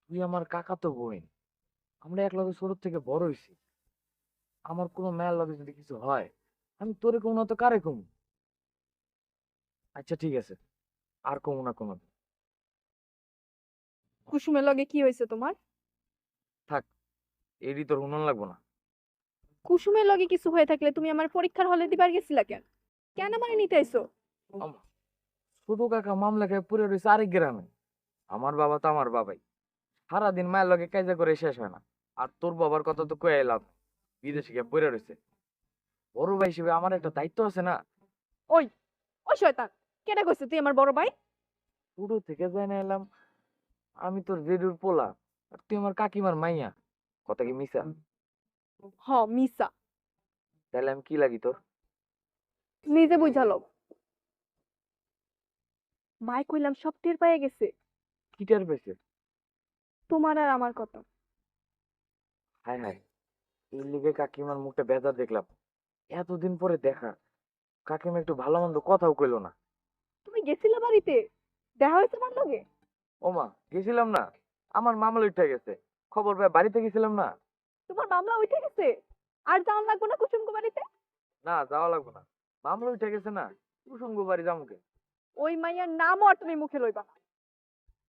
তুই আমার কাকাতো বোন। আমরা একলগে ছোট থেকে বড় হইছি। আমার কোনো মেয়ের লগে যদি কিছু হয়, আমি তোরে কমু না তো কারে কমু? আচ্ছা ঠিক আছে, আর কমু না কোনো। কুসুমের লগে কি হয়েছে তোমার? থাক, এরই তোর হুনন লাগবো না। কুসুমের লগে কিছু হয়ে থাকলে তুমি আমার পরীক্ষার হলে দিবার গেছিলা কেন? কেন মানে নিতে আইছো? আম- ছোট কাকা মামলা খেয়ে পড়ে রয়েছে আরেক গ্রামে। আমার বাবা তো আমার বাবাই, সারাদিন মায়ের লগে কাজা করে শেষ হয় না। আর তোর বাবার কথা তো কয়ে এলাম, বিদেশে গিয়ে পড়ে রয়েছে। বড় ভাই হিসেবে আমার একটা দায়িত্ব আছে না? ওই ওই শয়তান, কেডা কইছে তুই আমার বড় ভাই? ছোট থেকে জেনে এলাম আমি তোর জেডুর পোলা, আর তুই আমার কাকিমার মাইয়া। কথা কি মিছা? হ, মিসা। তাহলে আমি কি লাগি তোর? নিজে বুঝালো। মাই কইলাম সব টের পাইয়া গেছে। কিটার পেয়েছে? তোমার আর আমার কথা। হায় হায়, এই লিগে কাকিমার মুখটা বেজার দেখলাম। এতদিন পরে দেখা, কাকিমা একটু ভালো মন্দ কথাও কইলো না। তুমি গেছিলা বাড়িতে? দেখা হয়েছে আমার লগে? ওমা, গেছিলাম না? আমার মামলা উঠে গেছে। খবর পেয়ে বাড়িতে গেছিলাম না। তোমার মামলা উঠে গেছে? আর যাওয়ান লাগবো না কুসুমকে বাড়িতে? না, যাওয়া লাগবে না। মামলা উঠে গেছে না, প্রসঙ্গ বাড়ি যামুকে। ওই মাইয়ার নামও আর তুমি মুখে লইবা না।